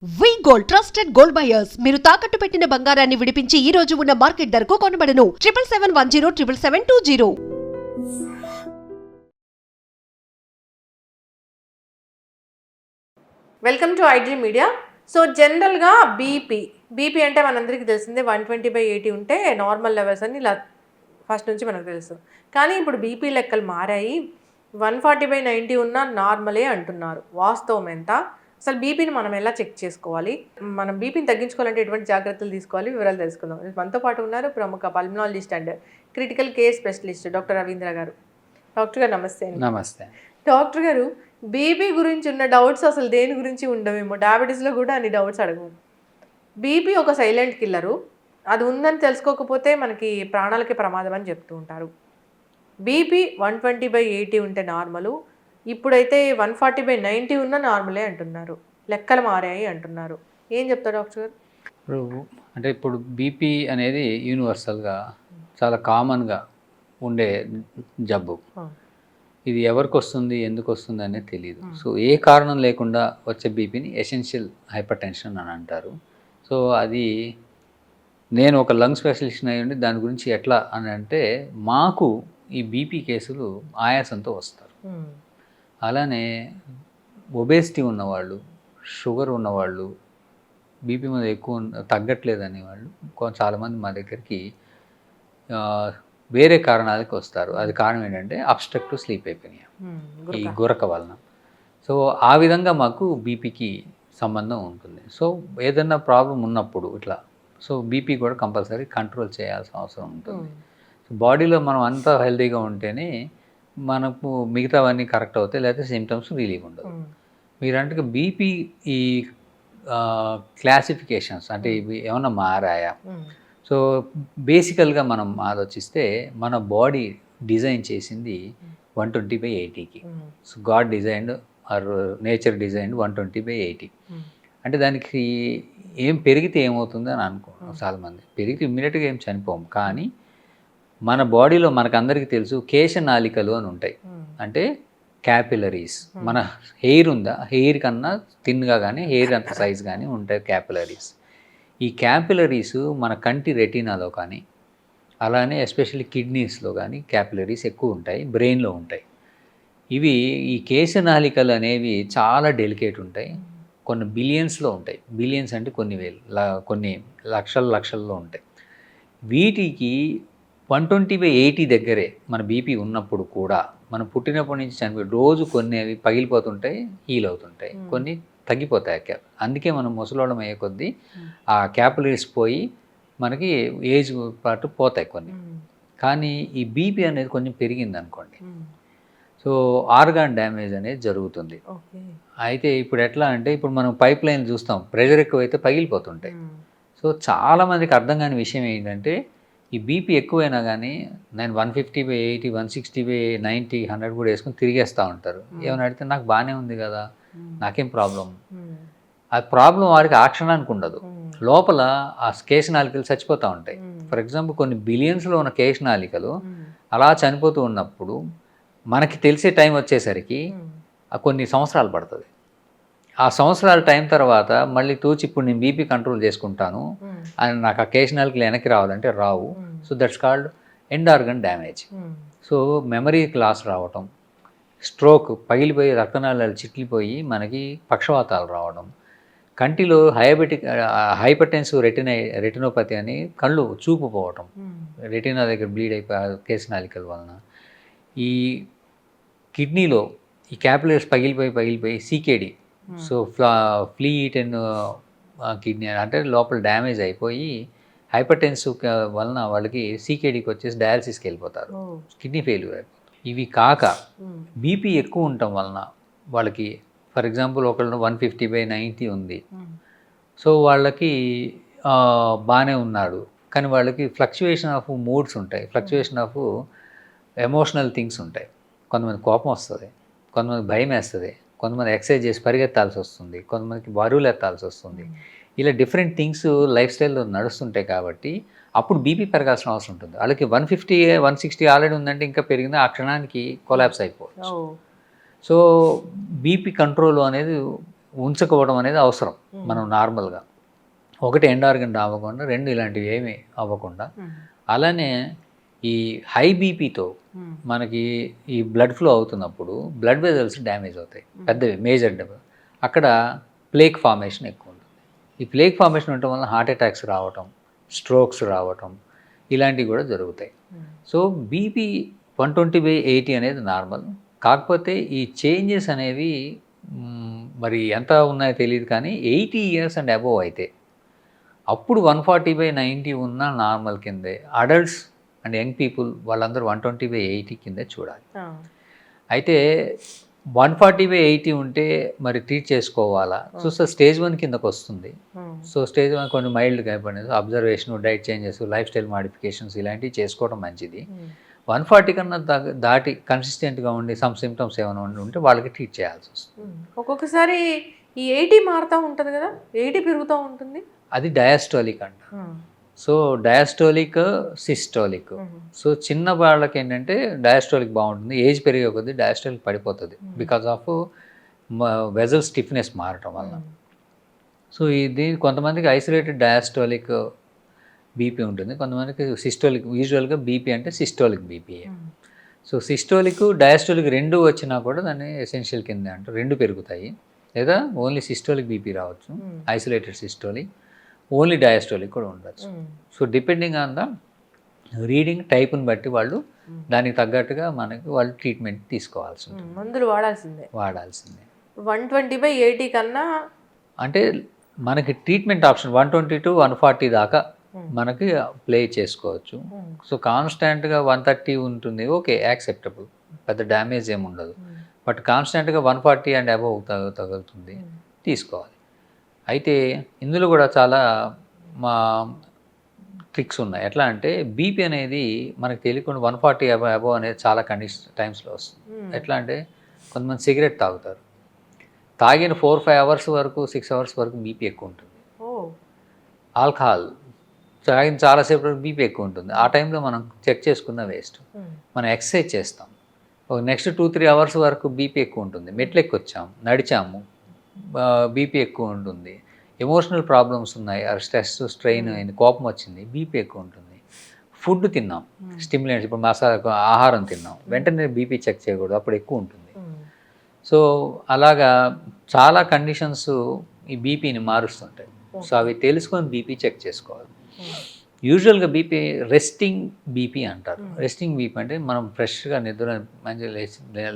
వి gold trusted gold buyers మీరు తాకట్టు పెట్టిన బంగారాన్ని విడిపించి ఈ రోజు ఉన్న మార్కెట్ ధరకు కొనబడను 7771077720. Welcome to IG media. So జనరల్గా బీపీ అంటే మనందరికీ తెలిసిందే 120/80 ఉంటే నార్మల్ లెవెల్స్ అని ఇలా ఫస్ట్ నుంచి మనకు తెలుసు. కానీ ఇప్పుడు బీపీ లెక్కలు మారాయి. 140/90 ఉన్న నార్మలే అంటున్నారు. వాస్తవం ఎంత? అసలు బీపీని మనం ఎలా చెక్ చేసుకోవాలి? మనం బీపీని తగ్గించుకోవాలంటే ఎటువంటి జాగ్రత్తలు తీసుకోవాలి? వివరాలు తెలుసుకుందాం. మనతో పాటు ఉన్నారు ప్రముఖ pulmonologist and critical care specialist doctor Ravindra గారు. డాక్టర్ గారు నమస్తే. నమస్తే డాక్టర్ గారు, బీపీ గురించి ఉన్న డౌట్స్ అసలు దేని గురించి ఉండవేమో. డయాబెటీస్లో కూడా అన్ని డౌట్స్ అడగము. బీపీ ఒక సైలెంట్ కిల్లరు. అది ఉందని తెలుసుకోకపోతే మనకి ప్రాణాలకి ప్రమాదం అని చెప్తూ ఉంటారు. బీపీ 120/80 ఉంటే నార్మలు. ఇప్పుడైతే 140/90 ఉన్న నార్మలే అంటున్నారు. లెక్కలు మారాయి అంటున్నారు. ఏం చెప్తారు డాక్టర్ గారు? ఇప్పుడు బీపీ అనేది యూనివర్సల్గా చాలా కామన్గా ఉండే జబ్బు. ఇది ఎవరికి వస్తుంది, ఎందుకు వస్తుంది అనేది తెలియదు. సో ఏ కారణం లేకుండా వచ్చే బీపీని ఎసెన్షియల్ హైపర్ టెన్షన్ అని అంటారు. సో అది నేను ఒక లంగ్ స్పెషలిస్ట్ అయ్యి ఉండి దాని గురించి ఎట్లా అని అంటే, మాకు ఈ బీపీ కేసులు ఆయాసంతో వస్తారు. అలానే ఒబేసిటీ ఉన్నవాళ్ళు, షుగర్ ఉన్నవాళ్ళు, బీపీ మీద ఎక్కువ తగ్గట్లేదు అనేవాళ్ళు చాలామంది మా దగ్గరికి వేరే కారణాలకి వస్తారు. అది కారణం ఏంటంటే అబ్స్ట్రక్టివ్ స్లీప్ అయిపోయినాయి ఈ గురక వలన. సో ఆ విధంగా మాకు బీపీకి సంబంధం ఉంటుంది. సో ఏదైనా ప్రాబ్లం ఉన్నప్పుడు ఇట్లా సో బీపీ కూడా కంపల్సరీ కంట్రోల్ చేయాల్సిన అవసరం ఉంటుంది. సో బాడీలో మనం అంతా హెల్తీగా ఉంటేనే మనకు మిగతావన్నీ కరెక్ట్ అవుతాయి, లేకపోతే సిమ్టమ్స్ రిలీవ్ ఉండదు. మీరంటే బీపీ ఈ క్లాసిఫికేషన్స్ అంటే ఇవి ఏమన్నా మారాయా? సో బేసికల్గా మనం ఆలోచిస్తే మన బాడీ డిజైన్ చేసింది 120/80కి. So god designed or nature designed 120/80. అంటే దానికి ఏం పెరిగితే ఏమవుతుంది అని అనుకుంటున్నాం చాలామంది. పెరిగితే ఇమ్మీడియట్గా ఏం చనిపోము. కానీ మన బాడీలో మనకందరికీ తెలుసు కేశనాళికలు అని ఉంటాయి. అంటే క్యాపిలరీస్. మన హెయిర్ ఉందా, హెయిర్ కన్నా థిన్గా కానీ హెయిర్ అంత సైజ్ కానీ ఉంటాయి క్యాపిలరీస్. ఈ క్యాపిలరీస్ మన కంటి రెటీనాలో కానీ, అలానే ఎస్పెషల్లీ కిడ్నీస్లో కానీ క్యాపిలరీస్ ఎక్కువ ఉంటాయి, బ్రెయిన్లో ఉంటాయి. ఇవి ఈ కేశనాళికలు అనేవి చాలా డెలికేట్ ఉంటాయి. కొన్ని బిలియన్స్లో ఉంటాయి. బిలియన్స్ అంటే కొన్ని వేలు, కొన్ని లక్షల్లో ఉంటాయి. వీటికి 120/80 దగ్గరే మన బీపీ ఉన్నప్పుడు కూడా మనం పుట్టినప్పటి నుంచి చనిపోయి రోజు కొన్ని అవి పగిలిపోతుంటాయి, హీల్ అవుతుంటాయి, కొన్ని తగ్గిపోతాయి క్యాప్. అందుకే మనం ముసలోళ్ళం అయ్యే కొద్దీ ఆ క్యాపిలరీస్ పోయి మనకి ఏజ్ పాటు పోతాయి కొన్ని. కానీ ఈ బీపీ అనేది కొంచెం పెరిగింది అనుకోండి, సో ఆర్గాన్ డ్యామేజ్ అనేది జరుగుతుంది. అయితే ఇప్పుడు ఎట్లా అంటే, ఇప్పుడు మనం పైప్ లైన్ చూస్తాం, ప్రెషర్ ఎక్కువైతే పగిలిపోతుంటాయి. సో చాలామందికి అర్థం కాని విషయం ఏంటంటే, ఈ బీపీ ఎక్కువైనా కానీ నేను 150/80, 160/90, 100 కూడా వేసుకొని తిరిగేస్తూ ఉంటారు. ఏమైనా అడిగితే నాకు బాగానే ఉంది కదా, నాకేం ప్రాబ్లం. ఆ ప్రాబ్లం వారికి ఆ క్షణానికి ఉండదు. లోపల ఆ కేశనాళికలు చచ్చిపోతూ ఉంటాయి. ఫర్ ఎగ్జాంపుల్ కొన్ని బిలియన్స్లో ఉన్న కేశనాళికలు అలా చనిపోతూ ఉన్నప్పుడు మనకి తెలిసే టైం వచ్చేసరికి కొన్ని సంవత్సరాలు పడుతుంది. ఆ సంవత్సరాల టైం తర్వాత మళ్ళీ తూచి ఇప్పుడు నేను బీపీ కంట్రోల్ చేసుకుంటాను అని నాకు ఆ కేశనాళికలు వెనక్కి రావాలంటే రావు. So that's called end organ damage. So మెమరీకి లాస్ రావటం, స్ట్రోక్, పగిలిపోయి రక్తనాళాలు చిట్లిపోయి మనకి పక్షవాతాలు రావడం, కంటిలో హైపర్టెన్సివ్ రెటినోపతి అని కళ్ళు చూపు పోవటం, రెటినా దగ్గర బ్లీడ్ అయిపోయి కేశనాళికల వలన, ఈ కిడ్నీలో ఈ క్యాపిలరీస్ పగిలిపోయి CKD, so flea eaten kidney అంటే లోపల డ్యామేజ్ అయిపోయి హైపర్టెన్సివ్ వలన వాళ్ళకి సీకేడీకి వచ్చేసి డయాలసిస్కి వెళ్ళిపోతారు, కిడ్నీ ఫెయిల్యూర్ అయిపోతారు. ఇవి కాక బీపీ ఎక్కువ ఉండటం వలన వాళ్ళకి, ఫర్ ఎగ్జాంపుల్ ఒకళ్ళు 150/90 ఉంది, సో వాళ్ళకి బాగానే ఉన్నాడు, కానీ వాళ్ళకి ఫ్లక్చువేషన్ ఆఫ్ మూడ్స్ ఉంటాయి, ఫ్లక్చువేషన్ ఆఫ్ ఎమోషనల్ థింగ్స్ ఉంటాయి. కొంతమంది కోపం వస్తుంది, కొంతమంది భయం వేస్తుంది, కొంతమంది ఎక్సర్సైజ్ చేసి పరిగెత్తాల్సి వస్తుంది, కొంతమందికి బరువులు ఎత్తాల్సి వస్తుంది. ఇలా డిఫరెంట్ థింగ్స్ లైఫ్ స్టైల్లో నడుస్తుంటాయి. కాబట్టి అప్పుడు బీపీ పెరగాల్సిన అవసరం ఉంటుంది. వాళ్ళకి 150, 160 ఆల్రెడీ ఉందంటే ఇంకా పెరిగింది, ఆ క్షణానికి కొలాప్స్ అయిపోవచ్చు. సో బీపీ కంట్రోల్ అనేది ఉంచుకోవడం అనేది అవసరం మనం నార్మల్గా. ఒకటి ఎండ్ ఆర్గన్ అవ్వకుండా, రెండు ఇలాంటివి ఏమీ అవ్వకుండా. అలానే ఈ హై బీపీతో మనకి ఈ బ్లడ్ ఫ్లో అవుతున్నప్పుడు బ్లడ్ వెజల్స్ డ్యామేజ్ అవుతాయి, పెద్దవి మేజర్ అక్కడ ప్లేక్ ఫార్మేషన్ ఎక్కువ ఉంటుంది. ఈ ప్లేక్ ఫార్మేషన్ ఉండటం వల్ల హార్ట్ అటాక్స్ రావటం, స్ట్రోక్స్ రావటం ఇలాంటివి కూడా జరుగుతాయి. సో బీపీ 120/80 అనేది నార్మల్. కాకపోతే ఈ చేంజెస్ అనేవి మరి ఎంత ఉన్నాయో తెలియదు, కానీ 80 years అండ్ అబోవ్ అయితే అప్పుడు 140/90 ఉన్న నార్మల్ కిందే. అడల్ట్స్ అండ్ యంగ్ పీపుల్ వాళ్ళందరూ 120/80 కిందే చూడాలి. అయితే 140/80 ఉంటే మరి ట్రీట్ చేసుకోవాలా? సో స్టేజ్ 1 కిందకు వస్తుంది. సో స్టేజ్ 1 కొన్ని మైల్డ్గా అయిపోయింది. Observation, diet changes, life style modifications ఇలాంటివి చేసుకోవడం మంచిది. 140 కన్నా దాటి కన్సిస్టెంట్గా ఉండి సమ్ సిమ్టమ్స్ ఏమైనా ఉంటే వాళ్ళకి ట్రీట్ చేయాల్సి వస్తుంది. ఒక్కొక్కసారి ఈ 80 మారుతూ ఉంటుంది కదా, 80 పెరుగుతూ ఉంటుంది, అది డయాస్టోలిక్ అంట. So diastolic, systolic. సో చిన్న వాళ్ళకి ఏంటంటే డయాస్టోలిక్ బాగుంటుంది, ఏజ్ పెరిగే కొద్దీ డయాస్టోలిక్ పడిపోతుంది బికాజ్ ఆఫ్ వెజల్ స్టిఫ్నెస్ మారటం వల్ల. సో ఇది కొంతమందికి ఐసోలేటెడ్ డయాస్టోలిక్ బీపీ ఉంటుంది, కొంతమందికి సిస్టోలిక్. యూజువల్గా బీపీ అంటే systolic BP. So systolic, diastolic రెండు వచ్చినా కూడా దాన్ని ఎసెన్షియల్ కింద అంటారు. రెండు పెరుగుతాయి, లేదా ఓన్లీ సిస్టోలిక్ బీపీ రావచ్చు, ఐసోలేటెడ్ సిస్టోలిక్, ఓన్లీ డయాస్టోలిక్ కూడా ఉండొచ్చు. So depending on the reading టైప్ని బట్టి వాళ్ళు దానికి తగ్గట్టుగా వాళ్ళు ట్రీట్మెంట్ తీసుకోవాల్సి ఉంటుంది. మందులు వాడాల్సిందే. 120/80 కన్నా అంటే మనకి ట్రీట్మెంట్ ఆప్షన్ 120 to 140 దాకా మనకి ప్లే చేసుకోవచ్చు. సో కాన్స్టాంట్గా 130 ఉంటుంది, ఓకే, యాక్సెప్టబుల్, పెద్ద డ్యామేజ్ ఏమి ఉండదు. బట్ కాన్స్టాంట్గా 140 అండ్ అబోవ్ తగులుతుంది, తీసుకోవాలి. అయితే ఇందులో కూడా చాలా ట్రిక్స్ ఉన్నాయి. ఎట్లా అంటే బీపీ అనేది మనకు తెలియకుండా 140 అబోవ్ అనేది చాలా టైమ్స్లో వస్తుంది. ఎట్లా అంటే కొంతమంది సిగరెట్ తాగుతారు, తాగిన 4-5 hours వరకు, 6 hours వరకు బీపీ ఎక్కువ ఉంటుంది. ఆల్కహాల్ తాగిన చాలాసేపు వరకు బీపీ ఎక్కువ ఉంటుంది. ఆ టైంలో మనం చెక్ చేసుకున్న వేస్ట్. మనం ఎక్సర్సైజ్ చేస్తాం, నెక్స్ట్ 2-3 hours వరకు బీపీ ఎక్కువ ఉంటుంది. మెట్లు ఎక్కొచ్చాము, నడిచాము, బీపీ ఎక్కువ ఉంటుంది. ఎమోషనల్ ప్రాబ్లమ్స్ ఉన్నాయి, స్ట్రెస్, స్ట్రెయిన్ అయింది, కోపం వచ్చింది, బీపీ ఎక్కువ ఉంటుంది. ఫుడ్ తిన్నాం, స్టిమ్యులెంట్స్, ఇప్పుడు మసాలా ఆహారం తిన్నాం, వెంటనే బీపీ చెక్ చేయకూడదు, అప్పుడు ఎక్కువ ఉంటుంది. సో అలాగా చాలా కండిషన్స్ ఈ బీపీని మారుస్తుంటాయి. సో అవి తెలుసుకొని బీపీ చెక్ చేసుకోవాలి. యూజువల్గా బీపీ రెస్టింగ్ బీపీ అంటారు. రెస్టింగ్ బీపీ అంటే మనం ఫ్రెష్గా నిద్ర మంచిగా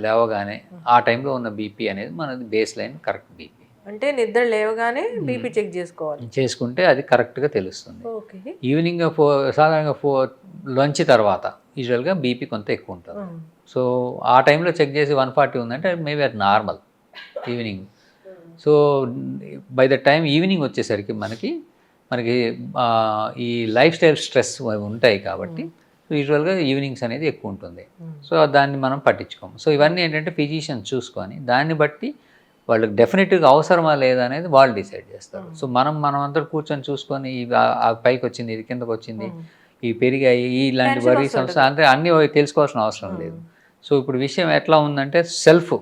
లేవగానే ఆ టైంలో ఉన్న బీపీ అనేది మనది బేస్ లైన్ కరెక్ట్ బీపీ. అంటే నిద్ర లేవగానే బీపీ చెక్ చేసుకోవాలి, చేసుకుంటే అది కరెక్ట్గా తెలుస్తుంది. ఈవినింగ్ సాధారణంగా లంచ్ తర్వాత యూజువల్గా బీపీ కొంత ఎక్కువ ఉంటుంది. సో ఆ టైంలో చెక్ చేసి 140 ఉందంటే మేబీ అది normal evening. So by the time evening వచ్చేసరికి మనకి ఈ లైఫ్ స్టైల్ స్ట్రెస్ ఉంటాయి కాబట్టి యూజువల్గా ఈవినింగ్స్ అనేది ఎక్కువ ఉంటుంది. సో దాన్ని మనం పట్టించుకోము. సో ఇవన్నీ ఏంటంటే ఫిజిషియన్ చూసుకొని దాన్ని బట్టి వాళ్ళకి డెఫినెట్గా అవసరమా లేదా అనేది వాళ్ళు డిసైడ్ చేస్తారు. సో మనం అంతా కూర్చొని చూసుకొని పైకి వచ్చింది, ఇది కిందకు వచ్చింది, ఇవి పెరిగాయి, ఇలాంటి వరీ సమస్య అంటే అన్నీ తెలుసుకోవాల్సిన అవసరం లేదు. సో ఇప్పుడు విషయం ఎట్లా ఉందంటే సెల్ఫ్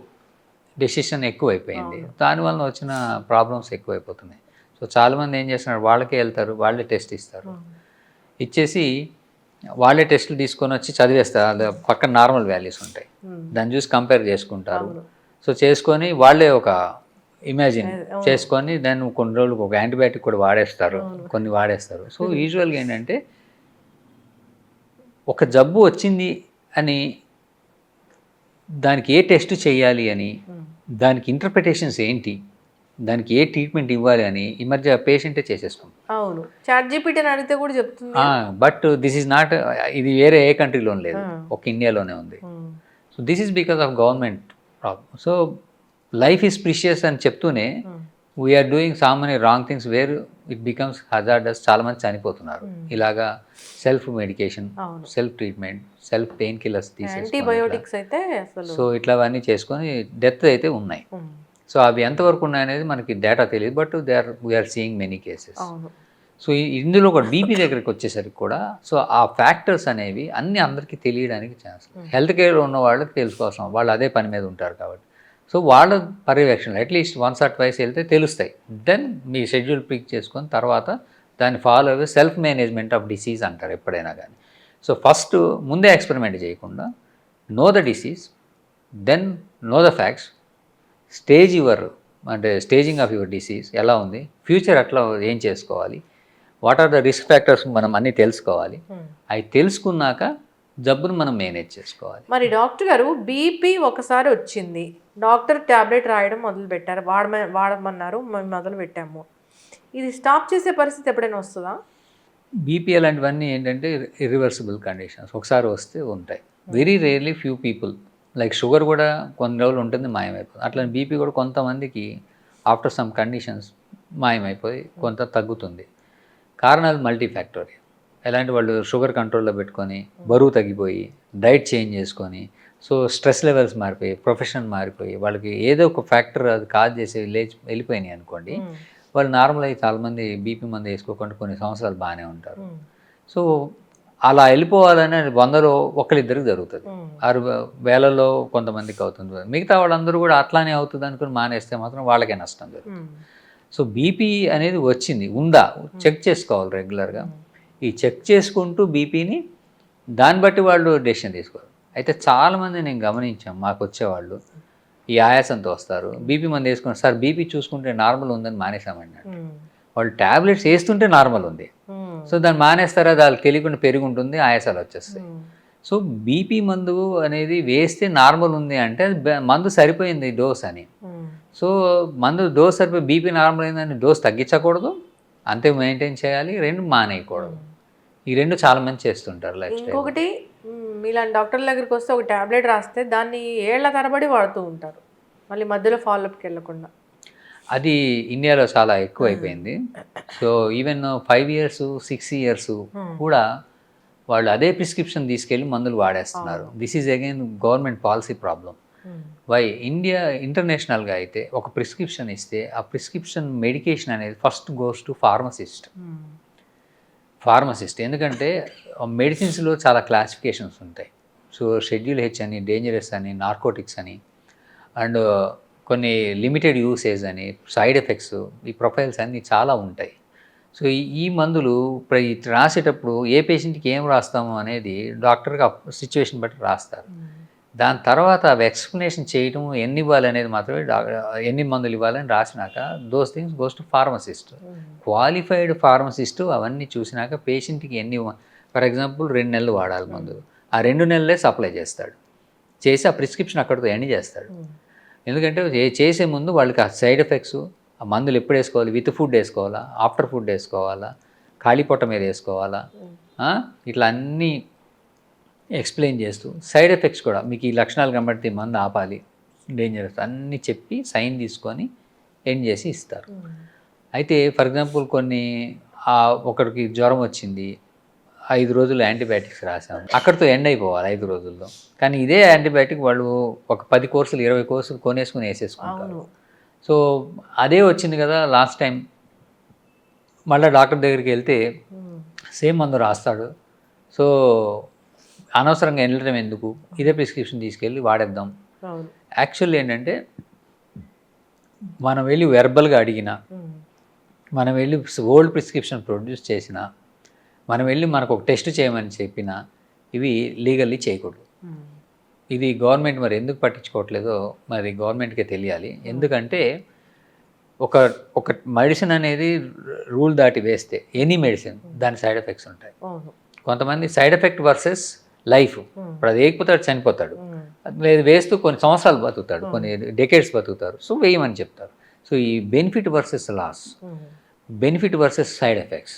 డెసిషన్ ఎక్కువైపోయింది, దానివల్ల వచ్చిన ప్రాబ్లమ్స్ ఎక్కువైపోతున్నాయి. సో చాలామంది ఏం చేస్తున్నారు, వాళ్ళకే వెళ్తారు, వాళ్ళే టెస్ట్ ఇస్తారు, ఇచ్చేసి వాళ్ళే టెస్టులు తీసుకొని వచ్చి చదివేస్తారు. పక్కన నార్మల్ వాల్యూస్ ఉంటాయి, దాన్ని చూసి కంపేర్ చేసుకుంటారు. సో చేసుకొని వాళ్ళే ఒక ఇమాజిన్ చేసుకొని దాన్ని కొన్ని రోజులకు ఒక యాంటీబయాటిక్ కూడా వాడేస్తారు, కొన్ని వాడేస్తారు. సో యూజువల్గా ఏంటంటే ఒక జబ్బు వచ్చింది అని దానికి ఏ టెస్ట్ చేయాలి అని, దానికి ఇంటర్ప్రిటేషన్స్ ఏంటి, దానికి ఏ ట్రీట్మెంట్ ఇవ్వాలి అని ఈ మధ్య పేషెంటే చేసేసుకుంటాం. అవును, చాట్‌జీపీటీని అడిగితే కూడా చెప్తుంది. బట్ దిస్ ఈజ్ నాట్, ఇది వేరే ఏ కంట్రీలో లేదు, ఒక ఇండియాలోనే ఉంది. So this is because of government problem. So life is precious అని చెప్తూనే we are doing so many wrong things where it becomes hazardous. చాలామంది చనిపోతున్నారు ఇలాగా self medication, self treatment, self pain killers antibiotics అయితే సో ఇట్లావన్నీ చేసుకొని డెత్ అయితే ఉన్నాయి. సో అవి ఎంతవరకు ఉన్నాయనేది మనకి డేటా తెలియదు, but we are seeing many cases. So ఇందులో కూడా బీపీ దగ్గరికి వచ్చేసరికి కూడా సో ఆ ఫ్యాక్టర్స్ అనేవి అన్నీ అందరికీ తెలియడానికి ఛాన్స్. హెల్త్ కేర్ ఉన్న వాళ్ళకి తెలుసుకోవాల్సిన, వాళ్ళు అదే పని మీద ఉంటారు కాబట్టి. సో వాళ్ళ పర్యవేక్షణ అట్లీస్ట్ వన్స్ ఆర్ ట్వైస్ వెళ్తే తెలుస్తాయి. దెన్ మీ షెడ్యూల్ పిక్ చేసుకొని తర్వాత దాన్ని ఫాలో అయ్యే సెల్ఫ్ మేనేజ్మెంట్ ఆఫ్ డిసీజ్ అంటారు ఎప్పుడైనా కానీ. సో ఫస్ట్ ముందే ఎక్స్పెరిమెంట్ చేయకుండా know the disease, then know the facts, staging of your disease ఎలా ఉంది, ఫ్యూచర్ అట్లా ఏం చేసుకోవాలి, what are the risk factors మనం అన్నీ తెలుసుకోవాలి. అవి తెలుసుకున్నాక జబ్బును మనం మేనేజ్ చేసుకోవాలి. మరి డాక్టర్ గారు బీపీ ఒకసారి వచ్చింది, డాక్టర్ ట్యాబ్లెట్ రాయడం మొదలు పెట్టారు, వాడమన్నారు, మేము మొదలు పెట్టాము, ఇది స్టాప్ చేసే పరిస్థితి ఎప్పుడైనా వస్తుందా? బీపీ అలాంటివన్నీ ఏంటంటే ఇర్రివర్సిబుల్ కండిషన్స్, ఒకసారి వస్తే ఉంటాయి. Very rarely few people, like sugar కూడా కొన్ని రోజులు ఉంటుంది మాయమైపోతుంది, అట్లా బీపీ కూడా కొంతమందికి ఆఫ్టర్ సమ్ కండిషన్స్ మాయమైపోయి కొంత తగ్గుతుంది. కారణాలు మల్టీఫ్యాక్టరీ. ఎలాంటి వాళ్ళు షుగర్ కంట్రోల్లో పెట్టుకొని బరువు తగ్గిపోయి డైట్ చేంజ్ చేసుకొని, సో స్ట్రెస్ లెవెల్స్ మారిపోయి, ప్రొఫెషన్ మారిపోయి, వాళ్ళకి ఏదో ఒక ఫ్యాక్టర్ అది కాజ్ చేసి వెళ్ళిపోయినాయి అనుకోండి, వాళ్ళు నార్మల్ అయ్యి చాలామంది బీపీ మందు వేసుకోకుండా కొన్ని సంవత్సరాలు బాగానే ఉంటారు. సో అలా వెళ్ళిపోవాలని 100లో ఒకరిద్దరికి జరుగుతుంది, 6,000లో కొంతమందికి అవుతుంది. మిగతా వాళ్ళందరూ కూడా అట్లానే అవుతుంది అనుకుని మానేస్తే మాత్రం వాళ్ళకే నష్టం జరుగుతుంది. సో బీపీ అనేది వచ్చింది ఉందా చెక్ చేసుకోవాలి రెగ్యులర్గా. ఈ చెక్ చేసుకుంటూ బీపీని దాన్ని బట్టి వాళ్ళు డెసిషన్ తీసుకోవాలి. అయితే చాలామంది నేను గమనించాం, మాకు వచ్చేవాళ్ళు ఈ ఆయాసంతో వస్తారు, బీపీ మంది వేసుకున్నారు, సార్ బీపీ చూసుకుంటే నార్మల్ ఉందని మానేసామన్నాడు. వాళ్ళు ట్యాబ్లెట్స్ వేస్తుంటే నార్మల్ ఉంది, సో దాన్ని మానేస్తారా, దానికి తెలియకుండా పెరిగి ఉంటుంది, ఆయాసాలు వచ్చేస్తాయి. సో బీపీ మందు అనేది వేస్తే నార్మల్ ఉంది అంటే మందు సరిపోయింది డోస్ అని. సో మందు డోస్ సరిపోయి బీపీ నార్మల్ అయిందని డోస్ తగ్గించకూడదు, అంతే మెయింటైన్ చేయాలి, రెండు మానేయకూడదు. ఈ రెండు చాలా మంది చేస్తుంటారు లైఫ్ స్టైల్. ఇంకొకటి, మీలాంటి డాక్టర్ల దగ్గరికి వస్తే ఒక ట్యాబ్లెట్ రాస్తే దాన్ని ఏళ్ల తరబడి వాడుతూ ఉంటారు, మళ్ళీ మధ్యలో ఫాలోఅప్కి వెళ్ళకుండా. అది ఇండియాలో చాలా ఎక్కువ అయిపోయింది. సో ఈవెన్ 5 years 6 years కూడా వాళ్ళు అదే ప్రిస్క్రిప్షన్ తీసుకెళ్ళి మందులు వాడేస్తున్నారు. This is again government policy problem. Why ఇంటర్నేషనల్గా అయితే ఒక ప్రిస్క్రిప్షన్ ఇస్తే ఆ ప్రిస్క్రిప్షన్ మెడికేషన్ అనేది ఫస్ట్ గోస్ టు ఫార్మసిస్ట్. ఎందుకంటే మెడిసిన్స్లో చాలా క్లాసిఫికేషన్స్ ఉంటాయి. సో షెడ్యూల్ హెచ్ అని, డేంజరస్ అని, నార్కోటిక్స్ అని, అండ్ కొన్ని లిమిటెడ్ యూసేజ్ అని, సైడ్ ఎఫెక్ట్స్, ఈ ప్రొఫైల్స్ అన్నీ చాలా ఉంటాయి. సో ఈ మందులు రాసేటప్పుడు ఏ పేషెంట్కి ఏం రాస్తాము అనేది డాక్టర్కి సిచ్యువేషన్ బట్టి రాస్తారు. దాని తర్వాత అవి ఎక్స్ప్లెనేషన్ చేయటం, ఎన్ని ఇవ్వాలి అనేది మాత్రమే, ఎన్ని మందులు ఇవ్వాలని రాసినాక those things goes to pharmacist. Qualified pharmacist అవన్నీ చూసినాక పేషెంట్కి ఎన్ని, ఫర్ ఎగ్జాంపుల్ 2 నెలలు వాడాలి మందులు, ఆ 2 నెలలే సప్లై చేస్తాడు, చేసి ఆ ప్రిస్క్రిప్షన్ అక్కడితో ఎండ్ చేస్తాడు. ఎందుకంటే చేసే ముందు వాళ్ళకి ఆ సైడ్ ఎఫెక్ట్స్, ఆ మందులు ఎప్పుడు వేసుకోవాలి, విత్ ఫుడ్ వేసుకోవాలా, ఆఫ్టర్ ఫుడ్ వేసుకోవాలా, ఖాళీ పొట్ట మీద వేసుకోవాలా, ఇట్లా అన్నీ ఎక్స్ప్లెయిన్ చేస్తూ, సైడ్ ఎఫెక్ట్స్ కూడా మీకు ఈ లక్షణాలు కనబడితే మందు ఆపాలి, డేంజరస్ అన్నీ చెప్పి సైన్ తీసుకొని ఎండ్ చేసి ఇస్తారు. అయితే ఫర్ ఎగ్జాంపుల్ కొన్ని ఒకరికి జ్వరం వచ్చింది, 5 రోజులు యాంటీబయాటిక్స్ రాసాము, అక్కడితో ఎండ్ అయిపోవాలి 5 రోజుల్లో. కానీ ఇదే యాంటీబయాటిక్ వాళ్ళు ఒక 10 కోర్సులు 20 కోర్సులు కొనేసుకుని వేసేసుకుంటారు. సో అదే వచ్చింది కదా లాస్ట్ టైం, మళ్ళీ డాక్టర్ దగ్గరికి వెళ్తే సేమ్ మందు రాస్తాడు. సో అనవసరంగా వెళ్ళడం ఎందుకు, ఇదే ప్రిస్క్రిప్షన్ తీసుకెళ్ళి వాడేద్దాం. యాక్చువల్లీ ఏంటంటే మనం వెళ్ళి వెర్బల్గా అడిగినా, మనం వెళ్ళి ఓల్డ్ ప్రిస్క్రిప్షన్ ప్రొడ్యూస్ చేసినా, మనం వెళ్ళి మనకు ఒక టెస్ట్ చేయమని చెప్పినా, ఇవి లీగల్లీ చేయకూడదు. ఇది గవర్నమెంట్ మరి ఎందుకు పట్టించుకోవట్లేదో మరి గవర్నమెంట్కే తెలియాలి. ఎందుకంటే ఒక మెడిసిన్ అనేది రూల్ దాటి వేస్తే, ఎనీ మెడిసిన్ దాని సైడ్ ఎఫెక్ట్స్ ఉంటాయి. కొంతమంది సైడ్ ఎఫెక్ట్ వర్సెస్ లైఫ్, ఇప్పుడు అది వేయకపోతాడు చనిపోతాడు, లేదు వేస్తూ కొన్ని సంవత్సరాలు బతుకుతాడు, కొన్ని డెకేడ్స్ బతుకుతారు, సో వేయమని చెప్తారు. సో ఈ benefit versus loss, benefit versus side effects,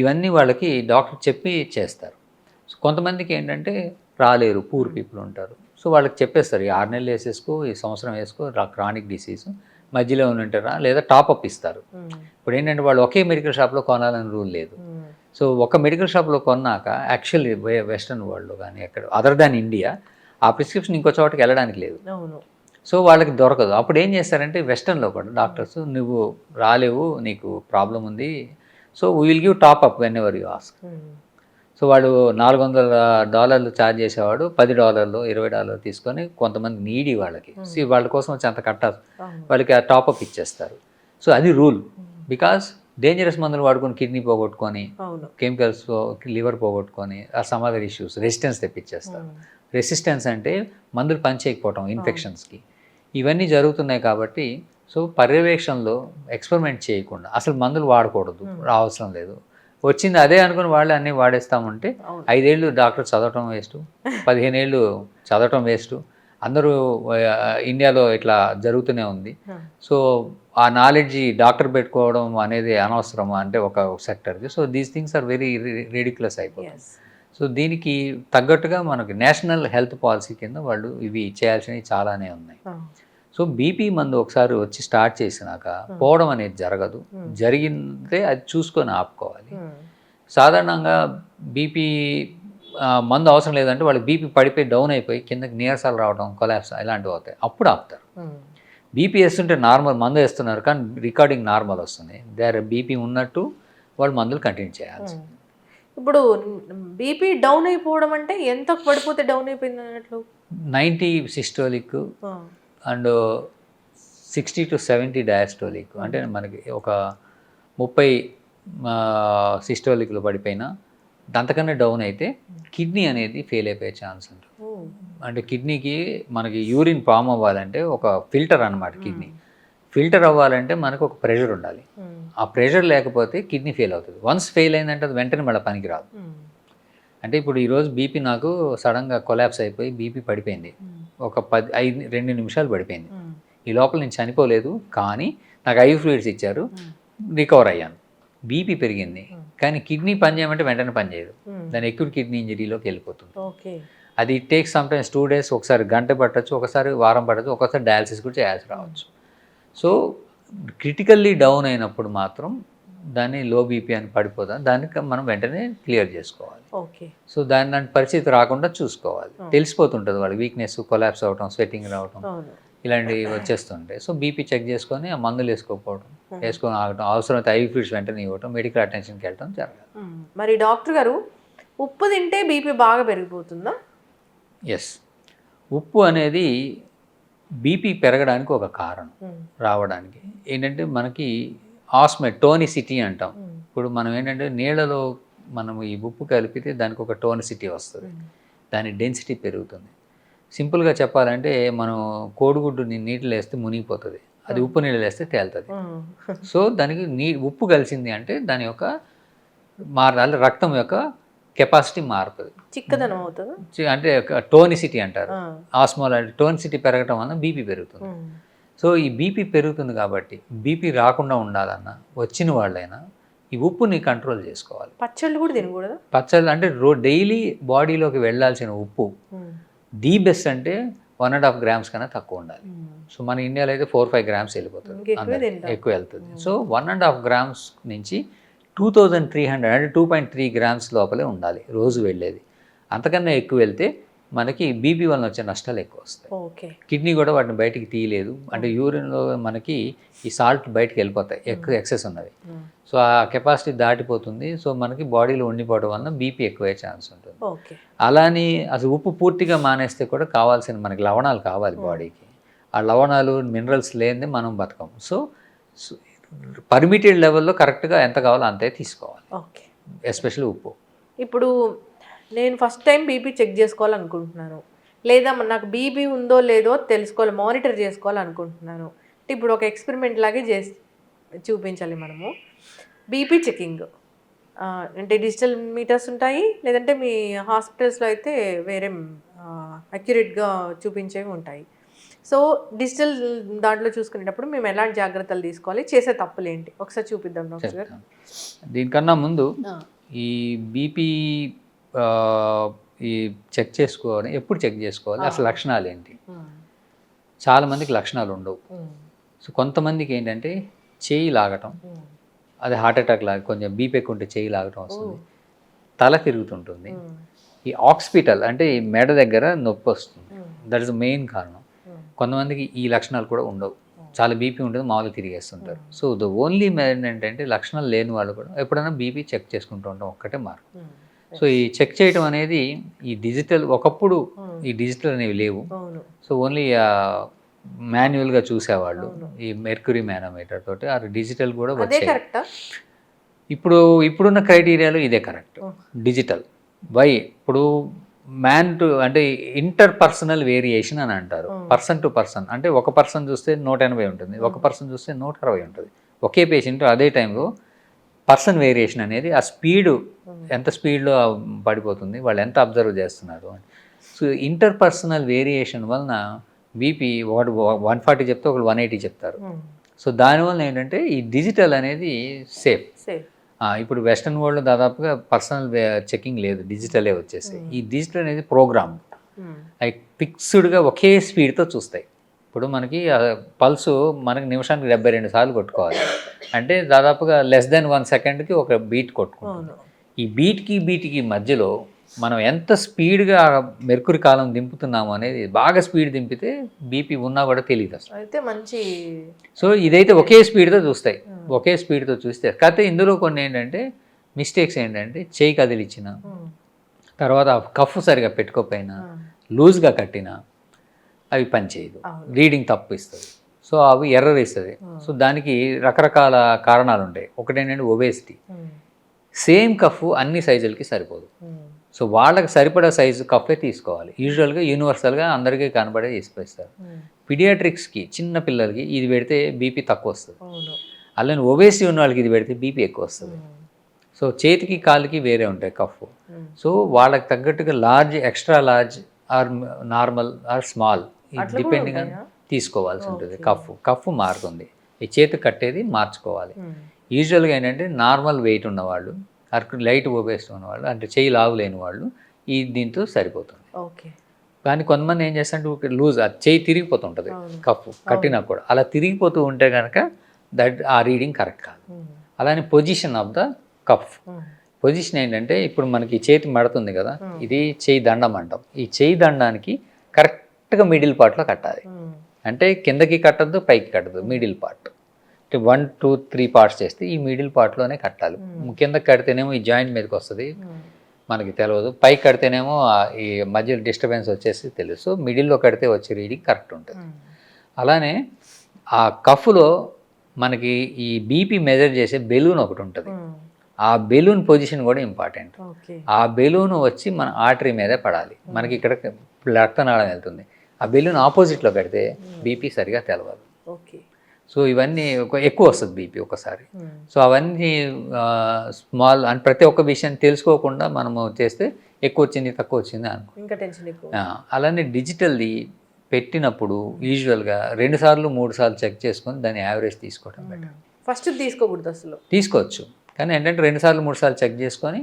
ఇవన్నీ వాళ్ళకి డాక్టర్ చెప్పి చేస్తారు. సో కొంతమందికి ఏంటంటే రాలేరు, పూర్ పీపుల్ ఉంటారు, సో వాళ్ళకి చెప్పేస్తారు ఈ 6 నెలలు వేసేసుకో, ఈ సంవత్సరం వేసుకో, క్రానిక్ డిసీజ్, మధ్యలో ఉంటారా లేదా టాప్అప్ ఇస్తారు. ఇప్పుడు ఏంటంటే వాళ్ళు ఒకే మెడికల్ షాప్లో కొనాలని రూల్ లేదు. సో ఒక మెడికల్ షాప్లో కొన్నాక యాక్చువల్లీ వెస్టర్న్ వరల్డ్లో కానీ ఎక్కడ అదర్ దాన్ ఇండియా ఆ ప్రిస్క్రిప్షన్ ఇంకో చోటకి వెళ్ళడానికి లేదు. సో వాళ్ళకి దొరకదు. అప్పుడు ఏం చేస్తారంటే వెస్టర్న్లో కూడా డాక్టర్స్, నువ్వు రాలేవు, నీకు ప్రాబ్లం ఉంది, so we will give top-up when ever you ask. So వాడు $400 ఛార్జ్ చేసేవాడు $10 $20 తీసుకొని కొంతమంది నీడి వాళ్ళకి వాళ్ళ కోసం వచ్చి అంత కట్టాలి, వాళ్ళకి ఆ టాప్అప్ ఇచ్చేస్తారు. సో అది రూల్. బికాస్ డేంజరస్ మందులు వాడుకొని కిడ్నీ పోగొట్టుకొని, కెమికల్స్ లివర్ పోగొట్టుకొని, ఆ సమ్ అదర్ ఇష్యూస్ రెసిస్టెన్స్ తెప్పించేస్తారు. రెసిస్టెన్స్ అంటే మందులు పనిచేయకపోవటం ఇన్ఫెక్షన్స్కి, ఇవన్నీ జరుగుతున్నాయి. కాబట్టి సో పర్యవేక్షణలో ఎక్స్పెరిమెంట్ చేయకుండా అసలు మందులు వాడకూడదు, అవసరం లేదు. వచ్చింది అదే అనుకుని వాళ్ళు అన్నీ వాడేస్తామంటే 5 ఏళ్ళు డాక్టర్ చదవటం వేస్ట్, 15 ఏళ్ళు చదవటం వేస్ట్. అందరూ ఇండియాలో ఇట్లా జరుగుతూనే ఉంది. సో ఆ నాలెడ్జ్ డాక్టర్ పెట్టుకోవడం అనేది అనవసరం అంటే ఒక సెక్టర్కి. So these things are very ridiculous అయిపోతాయి. సో దీనికి తగ్గట్టుగా మనకి నేషనల్ హెల్త్ పాలసీ కింద వాళ్ళు ఇవి చేయాల్సినవి చాలానే ఉన్నాయి. సో బీపీ మందు ఒకసారి వచ్చి స్టార్ట్ చేసినాక పోవడం అనేది జరగదు. జరిగితే అది చూసుకొని ఆపుకోవాలి. సాధారణంగా బీపీ మందు అవసరం లేదంటే వాళ్ళకి బీపీ పడిపోయి డౌన్ అయిపోయి కిందకి నీరసాలు రావడం, కొలాప్స్ ఇలాంటివి అవుతాయి. అప్పుడు ఆపుతారు. బీపీ వేస్తుంటే నార్మల్ మందు వేస్తున్నారు కానీ రికార్డింగ్ నార్మల్ వస్తుంది, దేర్ బీపీ ఉన్నట్టు వాళ్ళు మందులు కంటిన్యూ చేయాల్సి. ఇప్పుడు బీపీ డౌన్ అయిపోవడం అంటే ఎంత పడిపోతే డౌన్ అయిపోయింది అన్నట్లు? 90 సిస్టోలిక్ అండ్ 60 to 70 డయాస్టోలిక్. అంటే మనకి ఒక 30 సిస్టోలిక్లు పడిపోయినా అంతకన్నా డౌన్ అయితే కిడ్నీ అనేది ఫెయిల్ అయిపోయే ఛాన్స్ ఉంటుంది. అంటే కిడ్నీకి మనకి యూరిన్ ఫామ్ అవ్వాలంటే ఒక ఫిల్టర్ అనమాట. కిడ్నీ ఫిల్టర్ అవ్వాలంటే మనకు ఒక ప్రెషర్ ఉండాలి. ఆ ప్రెషర్ లేకపోతే కిడ్నీ ఫెయిల్ అవుతుంది. వన్స్ ఫెయిల్ అయిందంటే అది వెంటనే మళ్ళీ పనికి రాదు. అంటే ఇప్పుడు ఈరోజు బీపీ నాకు సడన్గా కొలాప్స్ అయిపోయి బీపీ పడిపోయింది, ఒక 2 నిమిషాలు పడిపోయింది. ఈ లోపల నేను చనిపోలేదు కానీ నాకు ఐ ఫ్లూయిడ్స్ ఇచ్చారు, రికవర్ అయ్యాను. బీపీ పెరిగింది కానీ కిడ్నీ పని చేయమంటే వెంటనే పని చేయదు, దాని ఎక్యూట్ కిడ్నీ ఇంజరీలోకి వెళ్ళిపోతుంది. అది ఇట్ టేక్స్ సమ్టైమ్స్ 2 days, ఒకసారి గంట పట్టచ్చు, ఒకసారి వారం పట్టచ్చు, ఒకసారి డయాలసిస్ కూడా చేయాల్సి రావచ్చు. సో క్రిటికల్లీ డౌన్ అయినప్పుడు మాత్రం దాన్ని లో బీపీ అని పడిపోతాం, దానికి మనం వెంటనే క్లియర్ చేసుకోవాలి. సో దాని పరిస్థితి రాకుండా చూసుకోవాలి. తెలిసిపోతుంటుంది వాళ్ళకి వీక్నెస్, కొలాప్స్ అవటం, స్వెట్టింగ్ రావటం ఇలాంటివి వచ్చేస్తుంటాయి. సో బీపీ చెక్ చేసుకొని ఆ మందులు వేసుకోకపోవడం, వేసుకొని ఆగటం, అవసరమైతే ఐ ఫ్లూయిడ్స్ వెంటనే ఇవ్వటం, మెడికల్ అటెన్షన్కి వెళ్ళటం జరగాలి. మరి డాక్టర్ గారు, ఉప్పు తింటే బీపీ బాగా పెరిగిపోతుందా? ఎస్, ఉప్పు అనేది బీపీ పెరగడానికి ఒక కారణం రావడానికి. ఏంటంటే మనకి టోనిసిటీ అంటాం. ఇప్పుడు మనం ఏంటంటే నీళ్ళలో మనం ఈ ఉప్పు కలిపితే దానికి ఒక టోనిసిటీ వస్తుంది, దాని డెన్సిటీ పెరుగుతుంది. సింపుల్గా చెప్పాలంటే మనం కోడిగుడ్డు నీటిలో వేస్తే మునిగిపోతుంది, అది ఉప్పు నీళ్ళు వేస్తే తేలుతుంది. సో దానికి ఉప్పు కలిసింది అంటే దాని యొక్క మారాలి, రక్తం యొక్క కెపాసిటీ మారుతుంది, చిక్కదనం అవుతుంది. అంటే టోనిసిటీ అంటారు. ఆస్మోలారిటీ, టోనిసిటీ పెరగటం వల్ల బీపీ పెరుగుతుంది. సో ఈ బీపీ పెరుగుతుంది కాబట్టి బీపీ రాకుండా ఉండాలన్నా వచ్చిన వాళ్ళైనా ఈ ఉప్పుని కంట్రోల్ చేసుకోవాలి. పచ్చళ్ళు కూడా తినకూడదు. పచ్చళ్ళు అంటే డైలీ బాడీలోకి వెళ్ళాల్సిన ఉప్పు ది బెస్ట్ అంటే 1.5 grams కన్నా తక్కువ ఉండాలి. సో మన ఇండియాలో అయితే 4-5 grams వెళ్ళిపోతుంది, ఎక్కువ వెళ్తుంది. సో 1.5 grams నుంచి 2300 అంటే 2.3 grams లోపలే ఉండాలి రోజు వెళ్ళేది. అంతకన్నా ఎక్కువ వెళ్తే మనకి బీపీ వలన వచ్చే నష్టాలు ఎక్కువ వస్తాయి. కిడ్నీ కూడా వాటిని బయటికి తీయలేదు, అంటే యూరిన్లో మనకి ఈ సాల్ట్ బయటికి వెళ్ళిపోతాయి, ఎక్కువ ఎక్సెస్ ఉన్నవి. సో ఆ కెపాసిటీ దాటిపోతుంది. సో మనకి బాడీలో ఉండిపోవడం వలన బీపీ ఎక్కువయ్యే ఛాన్స్ ఉంటుంది. అలాని అసలు ఉప్పు పూర్తిగా మానేస్తే కూడా కావాల్సిన మనకి లవణాలు కావాలి బాడీకి. ఆ లవణాలు మినరల్స్ లేనిదే మనం బతకం. సో పర్మిటెడ్ లెవెల్లో కరెక్ట్గా ఎంత కావాలో అంతే తీసుకోవాలి, ఎస్పెషల్లీ ఉప్పు. ఇప్పుడు నేను ఫస్ట్ టైం బీపీ చెక్ చేసుకోవాలనుకుంటున్నాను, లేదా నాకు బీపీ ఉందో లేదో తెలుసుకోవాలి, మానిటర్ చేసుకోవాలనుకుంటున్నాను. ఇప్పుడు ఒక ఎక్స్పెరిమెంట్ లాగే చేసి చూపించాలి మనము. బీపీ చెకింగ్ అంటే డిజిటల్ మీటర్స్ ఉంటాయి, లేదంటే మీ హాస్పిటల్స్లో అయితే వేరే అక్యురేట్గా చూపించేవి ఉంటాయి. సో డిజిటల్ దాంట్లో చూసుకునేటప్పుడు మేము ఎలాంటి జాగ్రత్తలు తీసుకోవాలి, చేసే తప్పులు ఏంటి ఒకసారి చూపిద్దాం డాక్టర్ గారు. దీనికన్నా ముందు ఈ బీపీ ఈ చెక్ చేసుకోవాలి, ఎప్పుడు చెక్ చేసుకోవాలి, అసలు లక్షణాలు ఏంటి? చాలామందికి లక్షణాలు ఉండవు. సో కొంతమందికి ఏంటంటే చేయి లాగటం, అది హార్ట్ అటాక్ లాగా, కొంచెం బీపీ ఎక్కువ ఉంటే చేయి లాగటం వస్తుంది, తల తిరుగుతుంటుంది, ఈ ఆక్సిపిటల్ అంటే ఈ మెడ దగ్గర నొప్పి వస్తుంది, దట్ ఇస్ ద మెయిన్ కారణం. కొంతమందికి ఈ లక్షణాలు కూడా ఉండవు, చాలా బీపీ ఉంటుంది, మామూలుగా తిరిగేస్తుంటారు. సో ద ఓన్లీ ఏంటంటే లక్షణాలు లేని వాళ్ళు కూడా ఎప్పుడైనా బీపీ చెక్ చేసుకుంటూ ఉంటాం, ఒక్కటే మార్గం. సో ఈ చెక్ చేయడం అనేది ఈ డిజిటల్, ఒకప్పుడు ఈ డిజిటల్ అనేవి లేవు. అవును. సో ఓన్లీ మాన్యువల్గా చూసేవాళ్ళు ఈ మెర్క్యూరీ మేనోమీటర్ తోటి. ఆ డిజిటల్ కూడా అదే వచ్చాయి. కరెక్టా? ఇప్పుడున్న క్రైటీరియాలో ఇదే కరెక్ట్, డిజిటల్. వై? ఇప్పుడు అంటే ఇంటర్ పర్సనల్ వేరియేషన్ అని అంటారు. పర్సన్ టు పర్సన్, అంటే ఒక పర్సన్ చూస్తే 180 ఉంటుంది, ఒక పర్సన్ చూస్తే 160 ఉంటుంది. ఒకే పేషెంట్ అదే టైంలో పర్సన్ వేరియేషన్ అనేది, ఆ స్పీడు ఎంత స్పీడ్లో పడిపోతుంది, వాళ్ళు ఎంత అబ్జర్వ్ చేస్తున్నారు అని. సో ఇంటర్ పర్సనల్ వేరియేషన్ వలన బీపీ 140 చెప్తే ఒకళ్ళు 180 చెప్తారు. సో దానివల్ల ఏంటంటే ఈ డిజిటల్ అనేది సేఫ్. ఇప్పుడు వెస్ట్రన్ వరల్డ్లో దాదాపుగా పర్సనల్ చెకింగ్ లేదు, డిజిటలే వచ్చేసాయి. ఈ డిజిటల్ అనేది ప్రోగ్రామ్, అవి ఫిక్స్డ్గా ఒకే స్పీడ్తో చూస్తాయి. ఇప్పుడు మనకి పల్సు మనకి నిమిషానికి 72 సార్లు కొట్టుకోవాలి, అంటే దాదాపుగా లెస్ దెన్ 1 సెకండ్కి ఒక బీట్ కొట్టుకుంటుంది. ఈ బీట్కి మధ్యలో మనం ఎంత స్పీడ్గా మెర్కురీ కాలం దింపుతున్నాము అనేది, బాగా స్పీడ్ దింపితే బీపీ ఉన్నా కూడా తెలియదు అసలు. అయితే మంచి. సో ఇదైతే ఒకే స్పీడ్తో చూస్తాయి, ఒకే స్పీడ్తో చూస్తే. కాకపోతే ఇందులో కొన్ని ఏంటంటే మిస్టేక్స్ ఏంటంటే, చేయి కదిలిచ్చిన తర్వాత కఫ్ సరిగా పెట్టుకోకపోయినా, లూజ్గా కట్టినా అవి పనిచేయదు, రీడింగ్ తప్పు ఇస్తుంది. సో అవి ఎర్రర్ ఇస్తుంది. సో దానికి రకరకాల కారణాలు ఉంటాయి. ఒకటేంటంటే ఒబేసిటీ. సేమ్ కఫ్ అన్ని సైజులకి సరిపోదు. సో వాళ్ళకి సరిపడా సైజు కఫే తీసుకోవాలి. యూజువల్గా యూనివర్సల్గా అందరికీ కనబడే తీసుకొస్తారు. పీడియాట్రిక్స్కి చిన్న పిల్లలకి ఇది పెడితే బీపీ తక్కువ వస్తుంది, అలానే ఒబేసిటీ ఉన్న వాళ్ళకి ఇది పెడితే బీపీ ఎక్కువ వస్తుంది. సో చేతికి కాలుకి వేరే ఉంటాయి కఫ్. సో వాళ్ళకి తగ్గట్టుగా large, extra large or normal or small depending అని తీసుకోవాల్సి ఉంటుంది. కఫ్ మారుతుంది, ఈ చేతి కట్టేది మార్చుకోవాలి. యూజువల్గా ఏంటంటే నార్మల్ వెయిట్ ఉన్నవాళ్ళు, లైట్ ఒబేసిటీ ఉన్నవాళ్ళు, అంటే చేయి లావు లేని వాళ్ళు దీంతో సరిపోతుంది. కానీ కొంతమంది ఏం చేస్తారంటే లూజ్, ఆ చేయి తిరిగిపోతుంటుంది కఫ్ కట్టినా కూడా. అలా తిరిగిపోతూ ఉంటే కనుక ఆ రీడింగ్ కరెక్ట్ కాదు. అలానే position of the cuff, position ఏంటంటే ఇప్పుడు మనకి చేతి మడుతుంది కదా, ఇది చేయి దండం అంటాం. ఈ చేయి దండానికి కరెక్ట్గా మిడిల్ పార్ట్లో కట్టాలి. అంటే కిందకి కట్టద్దు, పైకి కట్టద్దు, మిడిల్ పార్ట్. 1, 2, 3 పార్ట్స్ చేస్తే ఈ మిడిల్ పార్ట్లోనే కట్టాలి. కిందకి కడితేనేమో ఈ జాయింట్ మీదకి వస్తుంది, మనకి తెలియదు. పైకి కడితేనేమో ఈ మధ్యలో డిస్టర్బెన్స్ వచ్చేసి తెలుసు. సో మిడిల్లో కడితే వచ్చే రీడింగ్ కరెక్ట్ ఉంటుంది. అలానే ఆ కఫ్లో మనకి ఈ బీపీ మెజర్ చేసే బెలూన్ ఒకటి ఉంటుంది. ఆ బెలూన్ పొజిషన్ కూడా ఇంపార్టెంట్. ఆ బెలూన్ వచ్చి మన ఆర్టరీ మీదే పడాలి. మనకి ఇక్కడ రక్తనాళం వెళ్తుంది. ఆ బెలూన్ ఆపోజిట్లో కడితే బీపీ సరిగా తెలవదు. సో ఇవన్నీ ఎక్కువ వస్తుంది బీపీ ఒకసారి. సో అవన్నీ స్మాల్ అండ్ ప్రతి ఒక్క విషయాన్ని తెలుసుకోకుండా మనము చేస్తే ఎక్కువ వచ్చింది తక్కువ వచ్చింది అనుకో, ఇంకా టెన్షన్ ఎక్కువ. అలానే డిజిటల్ది పెట్టినప్పుడు యూజువల్గా 2 సార్లు 3 సార్లు చెక్ చేసుకొని దాని యావరేజ్ తీసుకోవడం బెటర్. ఫస్ట్ తీసుకోకూడదు అసలు. తీసుకోవచ్చు, కానీ ఏంటంటే 2 సార్లు 3 సార్లు చెక్ చేసుకొని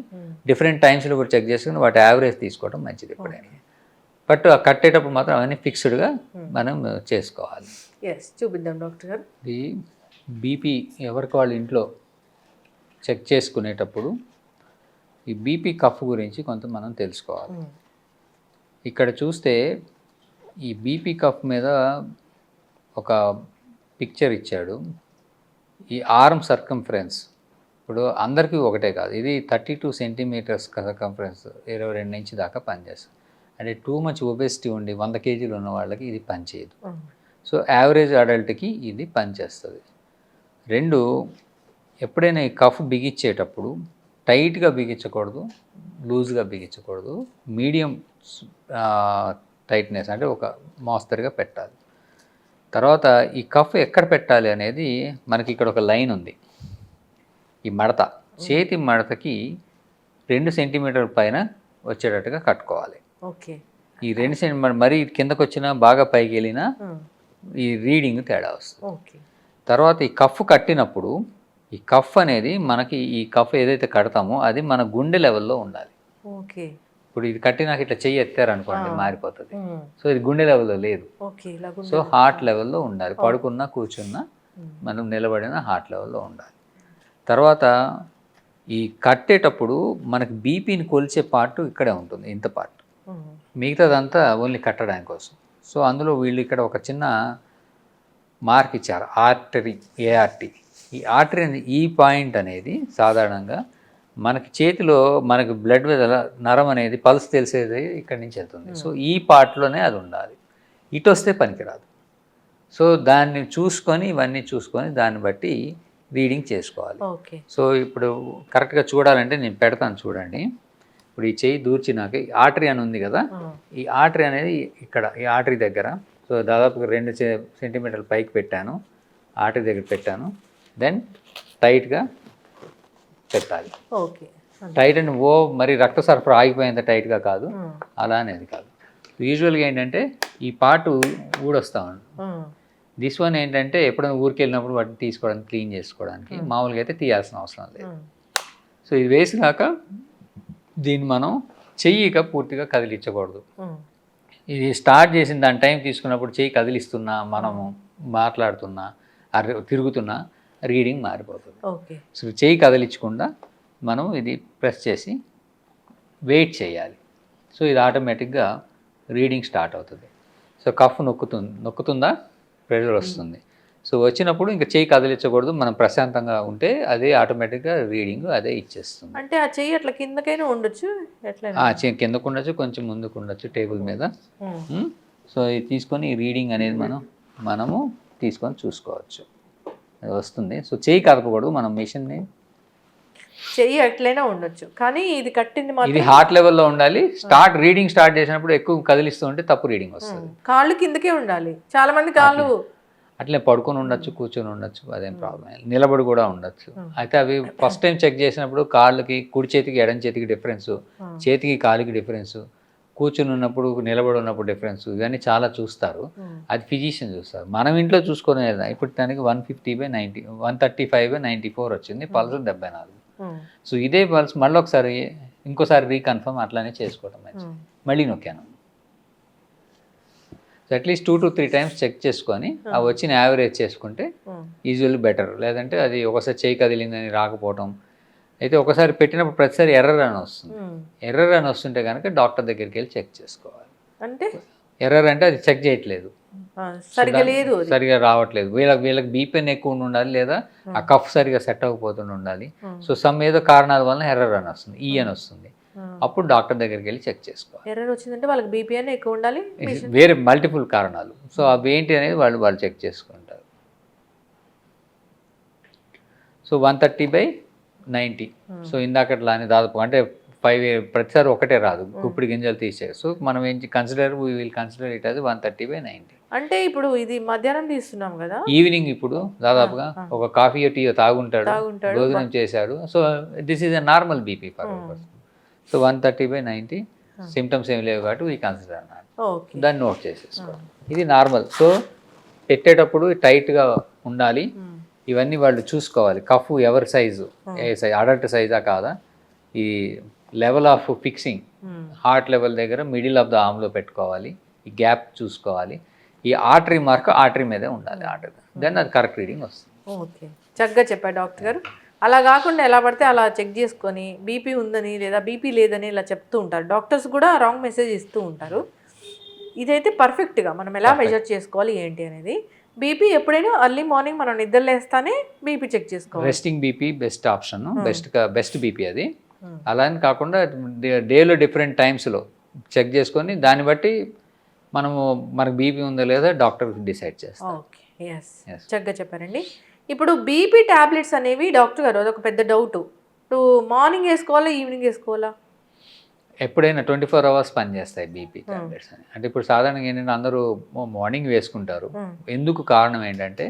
డిఫరెంట్ టైమ్స్లో కూడా చెక్ చేసుకొని వాటి యావరేజ్ తీసుకోవడం మంచిది ఎప్పుడైనా. బట్ కట్టేటప్పుడు మాత్రం అవన్నీ ఫిక్స్డ్గా మనం చేసుకోవాలి. చూపిద్దాం డాక్టర్ గారు. ఈ బీపీ ఎవరికి వాళ్ళ ఇంట్లో చెక్ చేసుకునేటప్పుడు ఈ బీపీ కఫ్ గురించి కొంత మనం తెలుసుకోవాలి. ఇక్కడ చూస్తే ఈ బీపీ కఫ్ మీద ఒక పిక్చర్ ఇచ్చాడు. ఈ ఆర్మ్ సర్కంఫరెన్స్ ఇప్పుడు అందరికీ ఒకటే కాదు, ఇది 32 సెంటీమీటర్స్ సర్కంఫరెన్స్ 22 ఇంచ్ దాకా పనిచేస్తుంది. అంటే టూ మచ్ ఒబేసిటీ ఉండి 100 కేజీలు ఉన్న వాళ్ళకి ఇది పనిచేయదు. సో యావరేజ్ అడల్ట్కి ఇది పనిచేస్తుంది. 2, ఎప్పుడైనా ఈ కఫ్ బిగించేటప్పుడు టైట్గా బిగించకూడదు, లూజ్గా బిగించకూడదు, మీడియం టైట్నెస్ అంటే ఒక మోస్తరుగా పెట్టాలి. తర్వాత ఈ కఫ్ ఎక్కడ పెట్టాలి అనేది మనకి ఇక్కడ ఒక లైన్ ఉంది. ఈ మడత, చేతి మడతకి 2 సెంటీమీటర్ల పైన వచ్చేటట్టుగా కట్టుకోవాలి. ఈ 2 సెంటీమీటర్ మరీ కిందకు వచ్చినా బాగా పైకి వెళ్ళినా ఈ రీడింగ్ తేడా వస్తుంది. తర్వాత ఈ కఫ్ కట్టినప్పుడు ఈ కఫ్ అనేది మనకి ఈ కఫ్ ఏదైతే కడతామో అది మన గుండె లెవెల్లో ఉండాలి. ఇప్పుడు ఇది కట్టినాక ఇట్లా చెయ్యి ఎత్తారనుకోండి మారిపోతుంది. సో ఇది గుండె లెవెల్లో లేదు. సో హార్ట్ లెవెల్లో ఉండాలి. పడుకున్నా కూర్చున్నా మనం నిలబడిన హార్ట్ లెవెల్లో ఉండాలి. తర్వాత ఈ కట్టేటప్పుడు మనకి బీపీని కొలిచే పార్ట్ ఇక్కడే ఉంటుంది, ఇంత పార్ట్. మిగతాదంతా ఓన్లీ కట్టడానికి కోసం. సో అందులో వీళ్ళు ఇక్కడ ఒక చిన్న మార్క్ ఇచ్చారు, ఆర్టరీ, ఏఆర్టీ. ఈ ఆర్టరీ ఈ పాయింట్ అనేది సాధారణంగా మనకి చేతిలో మనకి బ్లడ్ నరం అనేది పల్స్ తెలిసేది ఇక్కడి నుంచి వెళ్తుంది. సో ఈ పార్ట్లోనే అది ఉండాలి, ఇటు వస్తే పనికిరాదు. సో దాన్ని చూసుకొని ఇవన్నీ చూసుకొని దాన్ని బట్టి రీడింగ్ చేసుకోవాలి. ఓకే. సో ఇప్పుడు కరెక్ట్గా చూడాలంటే నేను పెడతాను చూడండి. ఇప్పుడు ఈ చెయ్యి దూర్చినాక ఈ ఆర్టరీ అని ఉంది కదా, ఈ ఆర్టరీ అనేది ఇక్కడ ఈ ఆర్టరీ దగ్గర, సో దాదాపుగా 2 సెంటీమీటర్ల పైకి పెట్టాను, ఆర్టరీ దగ్గర పెట్టాను. దెన్ టైట్గా పెట్టాలి. ఓకే. టైట్ అండ్ మరి రక్త సరఫరా ఆగిపోయేంత టైట్గా కాదు, అలా అనేది కాదు. యూజువల్గా ఏంటంటే ఈ పార్ట్ ఊడొస్తా ఉంది. దిస్ వన్ ఏంటంటే ఎప్పుడైనా ఊరికి వెళ్ళినప్పుడు వాటిని తీసుకోవడానికి, క్లీన్ చేసుకోవడానికి, మామూలుగా అయితే తీయాల్సిన అవసరం లేదు. సో ఇది వేసినాక దీన్ని మనం చెయ్యిగా పూర్తిగా కదిలించకూడదు. ఇది స్టార్ట్ చేసిన దాని టైం తీసుకున్నప్పుడు చెయ్యి కదిలిస్తున్నా, మనము మాట్లాడుతున్నా, తిరుగుతున్నా రీడింగ్ మారిపోతుంది. ఓకే. సో చెయ్యి కదిలించకుండా మనం ఇది ప్రెస్ చేసి వెయిట్ చేయాలి. సో ఇది ఆటోమేటిక్గా రీడింగ్ స్టార్ట్ అవుతుంది. సో కఫ్ నొక్కుతుందా ప్రెషర్ వస్తుంది. సో వచ్చినప్పుడు ఇంకా చెయ్యి కదిలించకూడదు, మనం ప్రశాంతంగా ఉంటే అదే ఆటోమేటిక్గా రీడింగ్ అదే ఇచ్చేస్తుంది. అంటే ఆ చెయ్యి అట్లా కిందకైనా ఉండొచ్చు, చెయ్యి కిందకు ఉండొచ్చు, కొంచెం ముందుకు ఉండొచ్చు టేబుల్ మీద. సో ఇది తీసుకొని ఈ రీడింగ్ అనేది మనము తీసుకొని చూసుకోవచ్చు, అది వస్తుంది. సో చెయ్యి కదపకూడదు, మనం మిషన్ని చెయ్యి అట్లైనా ఉండొచ్చు, కానీ ఇది కట్టింది మాత్రం ఇది హార్ట్ లెవెల్లో ఉండాలి. రీడింగ్ స్టార్ట్ చేసినప్పుడు ఎక్కువ కదిలిస్తూ ఉంటే తప్పు రీడింగ్ వస్తుంది. కాళ్ళు కిందకే ఉండాలి. చాలా మంది కాళ్ళు అట్లే పడుకొని ఉండొచ్చు, కూర్చొని ఉండొచ్చు, అదేం ప్రాబ్లం. నిలబడి కూడా ఉండొచ్చు. అయితే అవి ఫస్ట్ టైం చెక్ చేసినప్పుడు కాళ్ళకి, కుడి చేతికి ఎడం చేతికి డిఫరెన్స్, చేతికి కాలికి డిఫరెన్స్, కూర్చుని ఉన్నప్పుడు నిలబడి ఉన్నప్పుడు డిఫరెన్స్, ఇవన్నీ చాలా చూస్తారు. అది ఫిజిషియన్ చూస్తారు. మనం ఇంట్లో చూసుకునేది ఇప్పుడు దానికి 150/90, 135/94 వచ్చింది, పల్స్ 74. సో ఇదే పల్స్ మళ్ళీ ఇంకోసారి రీకన్ఫర్మ్ అట్లానే చేసుకోవడం మంచిది. మళ్ళీ నొక్కాను. So at least 2 to 3 times check చేసుకొని ఆ వచ్చిన యావరేజ్ చేసుకుంటే యూజువల్లీ బెటర్. లేదంటే అది ఒకసారి చేయి కదిలిందని రాకపోవటం, అయితే ఒకసారి పెట్టినప్పుడు ప్రతిసారి ఎర్రర్ అని వస్తుంది. ఎర్రర్ అని వస్తుంటే కనుక డాక్టర్ దగ్గరికి వెళ్ళి చెక్ చేసుకోవాలి. అంటే ఎర్రర్ అంటే అది చెక్ చేయట్లేదు, సరిగా రావట్లేదు. వీళ్ళకి బీపీఎన్ ఎక్కువ ఉండాలి, లేదా ఆ కఫ్ సరిగా సెట్ అవ్వకపోతుండి ఉండాలి. సో సమ్ ఏదో కారణాల వల్ల ఎర్రర్ అని వస్తుంది, ఈ అని వస్తుంది. అప్పుడు డాక్టర్ దగ్గరికి వెళ్ళి చెక్ చేసుకోవాలి. ఎర్రర్ వచ్చిందంటే వాళ్ళకి బీపీఎన్ ఎక్కువ ఉండాలి, వేరే మల్టిపుల్ కారణాలు. సో అవి ఏంటి అనేది వాళ్ళు చెక్ చేసుకుంటారు. సో 130/90. సో ఇందాకట్లానే దాదాపు అంటే 5 ప్రతిసారి ఒకటే రాదు, గుప్పిడి గింజలు తీసేది. సో మనం విల్ కన్సిడర్ ఇట్ అది 130/90. అంటే ఇప్పుడు ఇది మధ్యాహ్నం తీస్తున్నాం కదా, ఈవినింగ్ ఇప్పుడు దాదాపుగా ఒక కాఫీ టీ తాగుంటాడు, భోజనం చేశాడు. So this is a normal BP for person. So 130/90 symptoms ఏమి లేవు కాబట్టి వీ కన్సిడర్ అన్నారు. దాన్ని నోట్ చేసేసుకోండి, ఇది నార్మల్. సో పెట్టేటప్పుడు టైట్గా ఉండాలి, ఇవన్నీ వాళ్ళు చూసుకోవాలి. కఫ్ ఎవరి సైజు, అడల్ట్ సైజా కాదా, ఈ level of fixing heart level దగ్గర మిడిల్ ఆఫ్ ద ఆర్మ్లో పెట్టుకోవాలి, ఈ గ్యాప్ చూసుకోవాలి. ఈ ఆర్టరీ మార్క్ ఆర్టరీ మీదే ఉండాలి, ఆర్టరీ. దెన్ అది కరెక్ట్ రీడింగ్ వస్తుంది. ఓకే, చక్కగా చెప్పారు డాక్టర్ గారు. అలా కాకుండా ఎలా పడితే అలా చెక్ చేసుకొని బీపీ ఉందని లేదా బీపీ లేదని ఇలా చెప్తూ ఉంటారు. డాక్టర్స్ కూడా రాంగ్ మెసేజ్ ఇస్తూ ఉంటారు. ఇదైతే పర్ఫెక్ట్గా మనం ఎలా మెజర్ చేసుకోవాలి ఏంటి అనేది. బీపీ ఎప్పుడైనా ఎర్లీ మార్నింగ్ మనం నిద్ర లేస్తానే బీపీ చెక్ చేసుకోవాలి. Resting BP best option, best BP అది. అలా అని కాకుండా డేలో డిఫరెంట్ టైమ్స్లో చెక్ చేసుకొని దాన్ని బట్టి మనకు బీపీ ఉందో లేదా డాక్టర్ డిసైడ్ చేస్తాం. ఓకే, ఎస్, చక్కగా చెప్పారండి. ఇప్పుడు బీపీ టాబ్లెట్స్ అనేవి డాక్టర్ గారు అదొక పెద్ద డౌట్. ఇప్పుడు మార్నింగ్ వేసుకోవాలా, ఈవినింగ్ వేసుకోవాలా? ఎప్పుడైనా 24 hours పనిచేస్తాయి బీపీ టాబ్లెట్స్ అని. అంటే ఇప్పుడు సాధారణంగా ఏంటంటే అందరూ మార్నింగ్ వేసుకుంటారు. ఎందుకు కారణం ఏంటంటే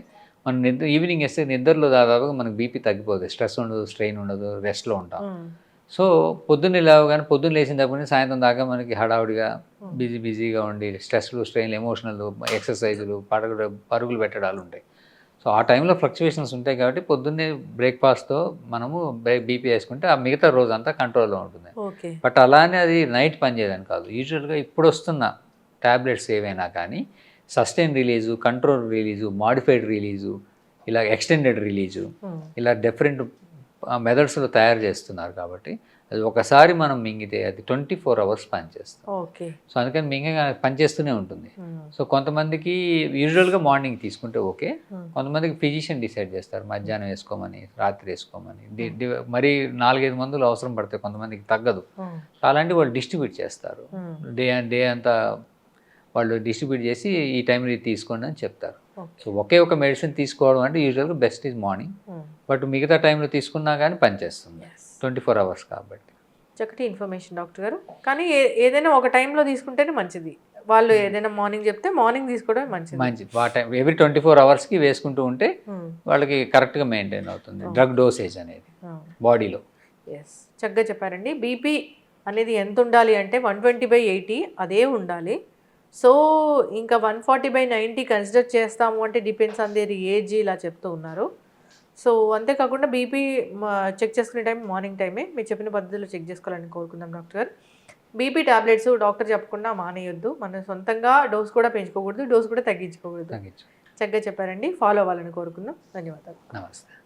మనం ఈవినింగ్ వేస్తే నిద్రలో దాదాపుగా మనకు బీపీ తగ్గిపోతుంది, స్ట్రెస్ ఉండదు, స్ట్రెయిన్ ఉండదు, రెస్ట్లో ఉంటాం. సో పొద్దున్న లేవగానే, పొద్దున్న లేచిన దగ్గర సాయంత్రం దాకా మనకి హడావుడిగా బిజీగా ఉండి స్ట్రెస్లు, స్ట్రెయిన్లు, ఎమోషనల్, ఎక్సర్సైజులు, పరుగులు పెట్టడాలు ఉంటాయి. సో ఆ టైంలో ఫ్లక్చువేషన్స్ ఉంటాయి కాబట్టి పొద్దున్నే బ్రేక్ఫాస్ట్తో మనము బీపీ వేసుకుంటే ఆ మిగతా రోజు అంతా కంట్రోల్లో ఉంటుంది. బట్ అలానే అది నైట్ పనిచేయదని కాదు. యూజువల్గా ఇప్పుడు వస్తున్న ట్యాబ్లెట్స్ ఏవైనా కానీ sustain release, control release, modified release, ఇలా ఎక్స్టెండెడ్ రిలీజు, ఇలా డిఫరెంట్ మెథడ్స్లో తయారు చేస్తున్నారు కాబట్టి అది ఒకసారి మనం మింగితే అది 24 అవర్స్ పనిచేస్తుంది. ఓకే. సో అందుకని మింగగా పనిచేస్తూనే ఉంటుంది. సో కొంతమందికి యూజువల్గా మార్నింగ్ తీసుకుంటే ఓకే, కొంతమందికి ఫిజిషియన్ డిసైడ్ చేస్తారు మధ్యాహ్నం వేసుకోమని, రాత్రి వేసుకోమని. మరి 4-5 మందులు అవసరం పడతాయి, కొంతమందికి తగ్గదు. సో అలాంటి వాళ్ళు డిస్ట్రిబ్యూట్ చేస్తారు. డే అంతా వాళ్ళు డిస్ట్రిబ్యూట్ చేసి ఈ టైంలో ఇది తీసుకోండి అని చెప్తారు. సో ఒకే ఒక మెడిసిన్ తీసుకోవడం అంటే యూజువల్గా బెస్ట్ ఈజ్ మార్నింగ్, బట్ మిగతా టైంలో తీసుకున్నా కానీ పనిచేస్తుంది 24 అవర్స్ కాబట్టి. చక్కటి ఇన్ఫర్మేషన్ డాక్టర్ గారు. కానీ ఏదైనా ఒక టైంలో తీసుకుంటేనే మంచిది. వాళ్ళు ఏదైనా మార్నింగ్ చెప్తే మార్నింగ్ తీసుకోవడం మంచిది. ఆ టైం ఎవ్రీ 24 అవర్స్కి వేసుకుంటూ ఉంటే వాళ్ళకి కరెక్ట్గా మెయింటైన్ అవుతుంది డ్రగ్ డోసేజ్ అనేది బాడీలో. ఎస్, చక్కగా చెప్పారండి. బీపీ అనేది ఎంత ఉండాలి అంటే 120/80 అదే ఉండాలి. సో ఇంకా 140/90 కన్సిడర్ చేస్తాము అంటే డిపెండ్స్ ఆన్ దేర్ ఏజ్ ఇలా చెప్తూ ఉన్నారు. సో అంతేకాకుండా బీపీ చెక్ చేసుకునే టైం మార్నింగ్ టైమే. మీరు చెప్పిన పద్ధతిలో చెక్ చేసుకోవాలని కోరుకుందాం డాక్టర్ గారు. బీపీ టాబ్లెట్స్ డాక్టర్ చెప్పకుండా మానేయొద్దు, మనం సొంతంగా డోస్ కూడా పెంచుకోకూడదు, డోస్ కూడా తగ్గించుకోకూడదు. చక్కగా చెప్పారండి. ఫాలో అవ్వాలని కోరుకుందాం. ధన్యవాదాలు. నమస్తే.